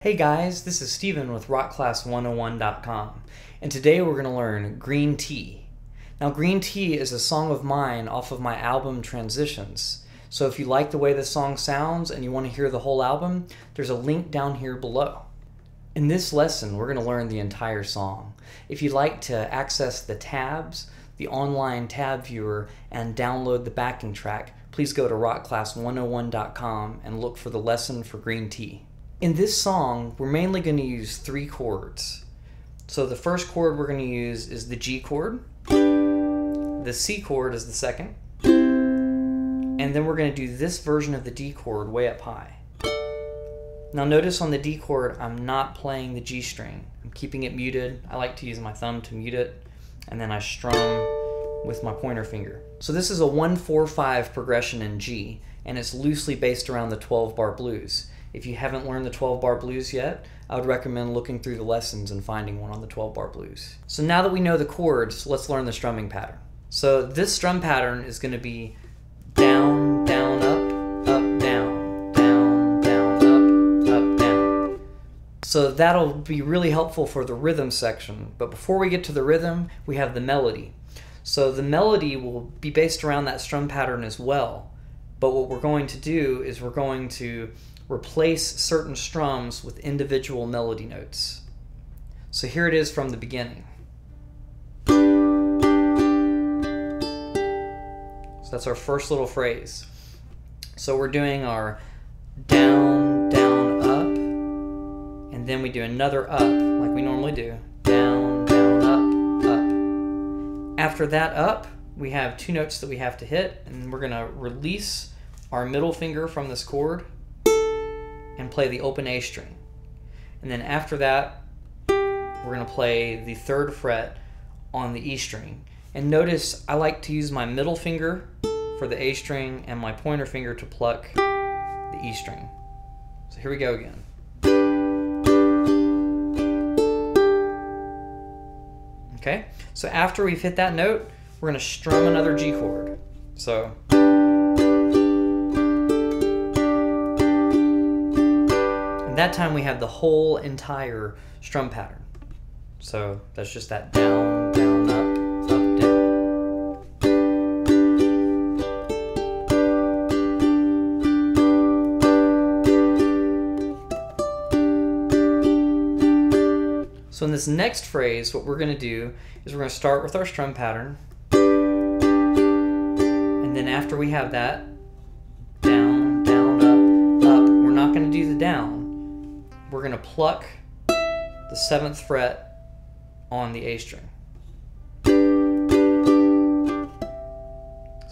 Hey guys, this is Steven with rockclass101.com, and today we're going to learn Green Tea. Now Green Tea is a song of mine off of my album Transitions, so if you like the way the song sounds and you want to hear the whole album, there's a link down here below. In this lesson, we're going to learn the entire song. If you'd like to access the tabs, the online tab viewer, and download the backing track, please go to rockclass101.com and look for the lesson for Green Tea. In this song, we're mainly going to use 3 chords. So the first chord we're going to use is the G chord, the C chord is the second, and then we're going to do this version of the D chord way up high. Now notice on the D chord, I'm not playing the G string. I'm keeping it muted. I like to use my thumb to mute it, and then I strum with my pointer finger. So this is a 1-4-5 progression in G, and it's loosely based around the 12-bar blues. If you haven't learned the 12-bar blues yet, I would recommend looking through the lessons and finding one on the 12-bar blues. So now that we know the chords, let's learn the strumming pattern. So this strum pattern is going to be down, down, up, up, down, down, down, up, up, down. So that'll be really helpful for the rhythm section. But before we get to the rhythm, we have the melody. So the melody will be based around that strum pattern as well. But what we're going to do is we're going to replace certain strums with individual melody notes. So here it is from the beginning. So that's our first little phrase. So we're doing our down, down, up, and then we do another up like we normally do. Down, down, up, up. After that up, we have 2 notes that we have to hit, and we're going to release our middle finger from this chord and play the open A string. And then after that, we're going to play the 3rd fret on the E string. And notice I like to use my middle finger for the A string and my pointer finger to pluck the E string. So here we go again. Okay, so after we've hit that note, we're going to strum another G chord. So that time we have the whole entire strum pattern. So that's just that down, down, up, up, down. So in this next phrase, what we're going to do is we're going to start with our strum pattern. And then after we have that, down, down, up, up, we're not going to do the down. We're going to pluck the 7th fret on the A string. So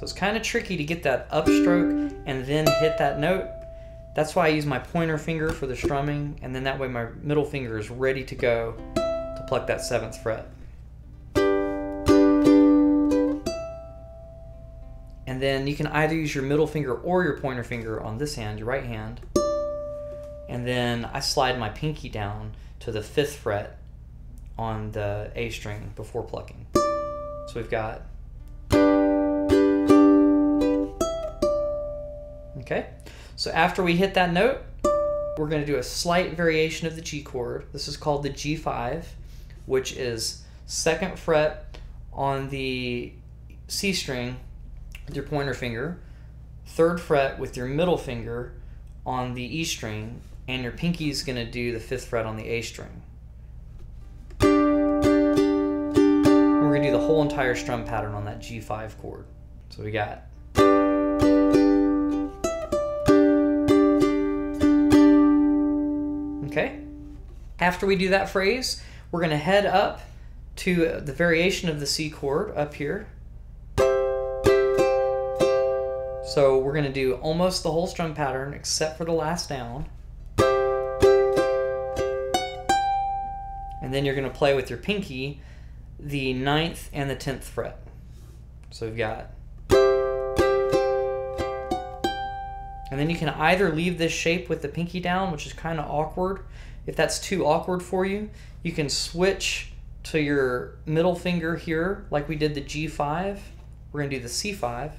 it's kind of tricky to get that upstroke and then hit that note. That's why I use my pointer finger for the strumming, and then that way my middle finger is ready to go to pluck that 7th fret. And then you can either use your middle finger or your pointer finger on this hand, your right hand. And then I slide my pinky down to the 5th fret on the A string before plucking. So we've got, okay. So after we hit that note, we're going to do a slight variation of the G chord. This is called the G5, which is 2nd fret on the C string with your pointer finger, 3rd fret with your middle finger on the E string, and your pinky is going to do the 5th fret on the A string. And we're going to do the whole entire strum pattern on that G5 chord. So we got, okay. After we do that phrase, we're going to head up to the variation of the C chord up here. So we're going to do almost the whole strum pattern except for the last down. And then you're going to play with your pinky the 9th and the 10th fret. So we've got, and then you can either leave this shape with the pinky down, which is kind of awkward. If that's too awkward for you, you can switch to your middle finger here like we did the G5. We're going to do the C5.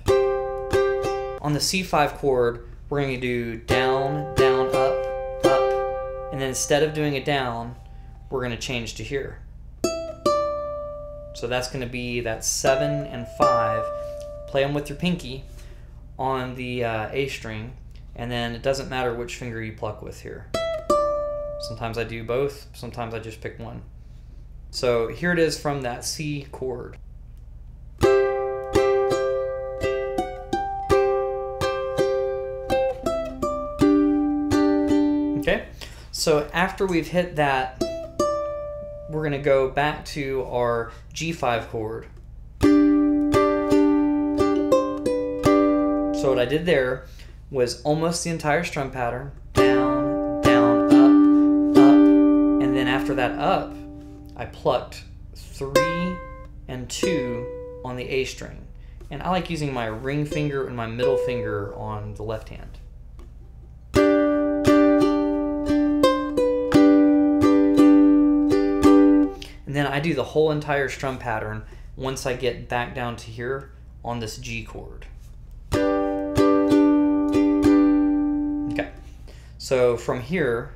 On the C5 chord, we're going to do down, down, up, up, and then instead of doing it down, we're going to change to here. So that's going to be that 7 and 5. Play them with your pinky on the A string, and then it doesn't matter which finger you pluck with here. Sometimes I do both, sometimes I just pick one. So here it is from that C chord. Okay, so after we've hit that, we're going to go back to our G5 chord. So what I did there was almost the entire strum pattern. Down, down, up, up, and then after that up, I plucked 3 and 2 on the A string. And I like using my ring finger and my middle finger on the left hand. And then I do the whole entire strum pattern once I get back down to here on this G chord. Okay, so from here,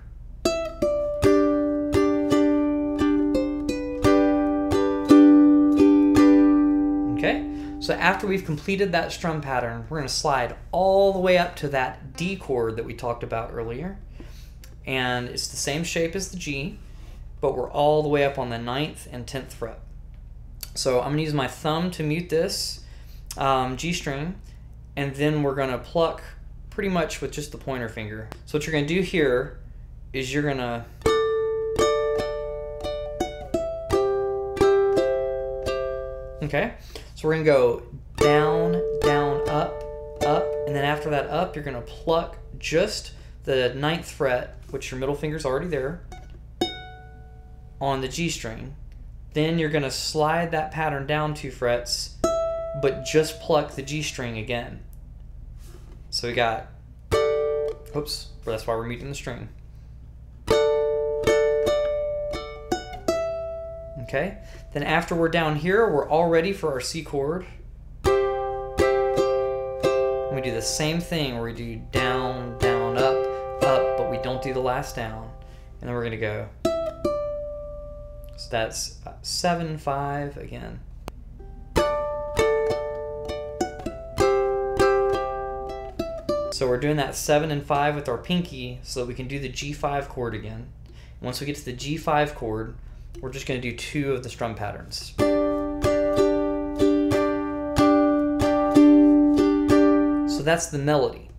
okay, so after we've completed that strum pattern, we're going to slide all the way up to that D chord that we talked about earlier. And it's the same shape as the G, but we're all the way up on the 9th and 10th fret. So I'm going to use my thumb to mute this G string, and then we're going to pluck pretty much with just the pointer finger. So what you're going to do here is you're going to okay, so we're going to go down, down, up, up, and then after that up, you're going to pluck just the 9th fret, which your middle finger's already there, on the G string. Then you're going to slide that pattern down 2 frets, but just pluck the G string again. So we got, oops, that's why we're muting the string. Okay, then after we're down here, we're all ready for our C chord. And we do the same thing where we do down, down, up, up, but we don't do the last down. And then we're going to go. So that's 7, 5 again. So we're doing that 7 and 5 with our pinky so that we can do the G5 chord again. And once we get to the G5 chord, we're just going to do 2 of the strum patterns. So that's the melody.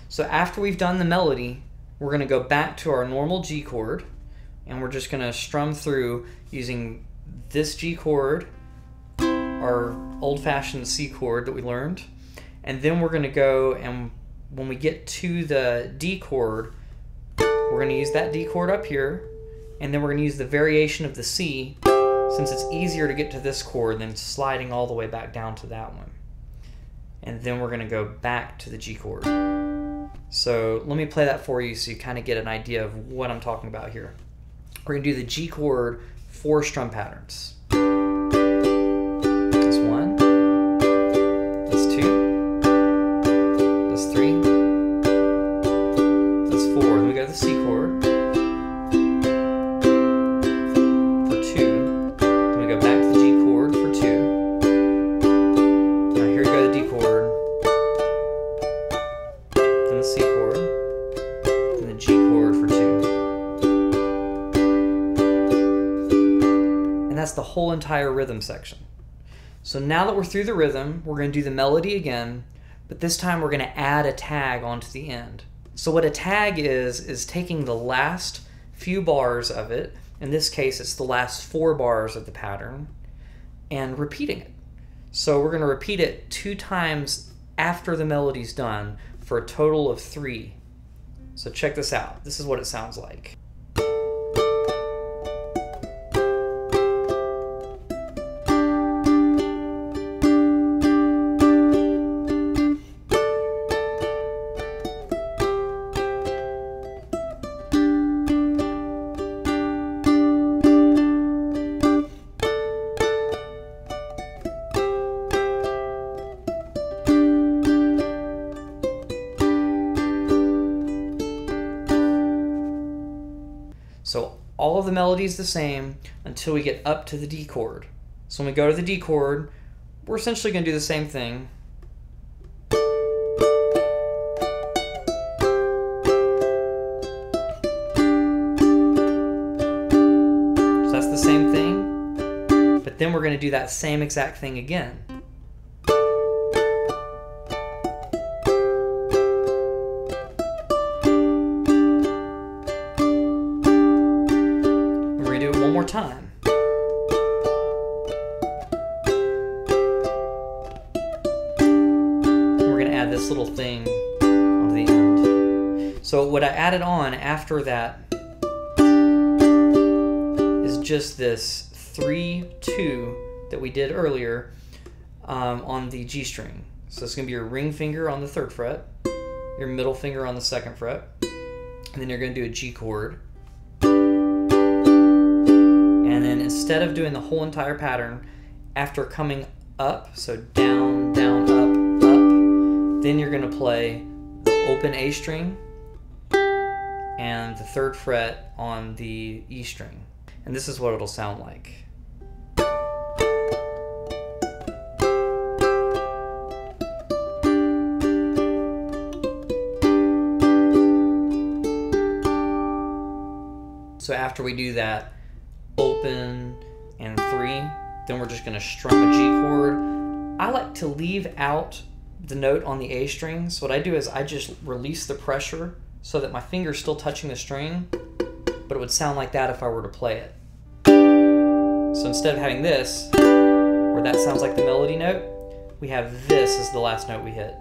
So after we've done the melody, we're going to go back to our normal G chord, and we're just going to strum through using this G chord, our old-fashioned C chord that we learned, and then we're going to go, and when we get to the D chord, we're going to use that D chord up here, and then we're going to use the variation of the C, since it's easier to get to this chord than sliding all the way back down to that one. And then we're going to go back to the G chord. So let me play that for you so you kind of get an idea of what I'm talking about here. We're going to do the G chord 4 strum patterns. That's 1, that's 2, that's 3, that's 4. Then we go to the C chord for 2. Then we go back to the G chord for 2. Now here we go to the D chord. The C chord, and the G chord for 2. And that's the whole entire rhythm section. So now that we're through the rhythm, we're going to do the melody again, but this time we're going to add a tag onto the end. So what a tag is taking the last few bars of it, in this case it's the last 4 bars of the pattern, and repeating it. So we're going to repeat it 2 times after the melody's done, for a total of 3. So check this out. This is what it sounds like. So all of the melody is the same until we get up to the D chord. So when we go to the D chord, we're essentially going to do the same thing. So that's the same thing, but then we're going to do that same exact thing again. More time. And we're going to add this little thing on the end. So what I added on after that is just this 3-2 that we did earlier on the G string. So it's going to be your ring finger on the 3rd fret, your middle finger on the 2nd fret, and then you're going to do a G chord. And then instead of doing the whole entire pattern, after coming up, so down, down, up, up, then you're going to play the open A string and the 3rd fret on the E string. And this is what it'll sound like. So after we do that, open and 3, then we're just going to strum a G chord. I like to leave out the note on the A string, so what I do is I just release the pressure so that my finger's still touching the string, but it would sound like that if I were to play it. So instead of having this, where that sounds like the melody note, we have this as the last note we hit.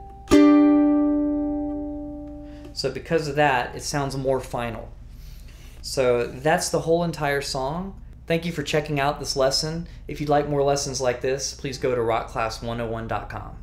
So because of that, it sounds more final. So that's the whole entire song. Thank you for checking out this lesson. If you'd like more lessons like this, please go to rockclass101.com.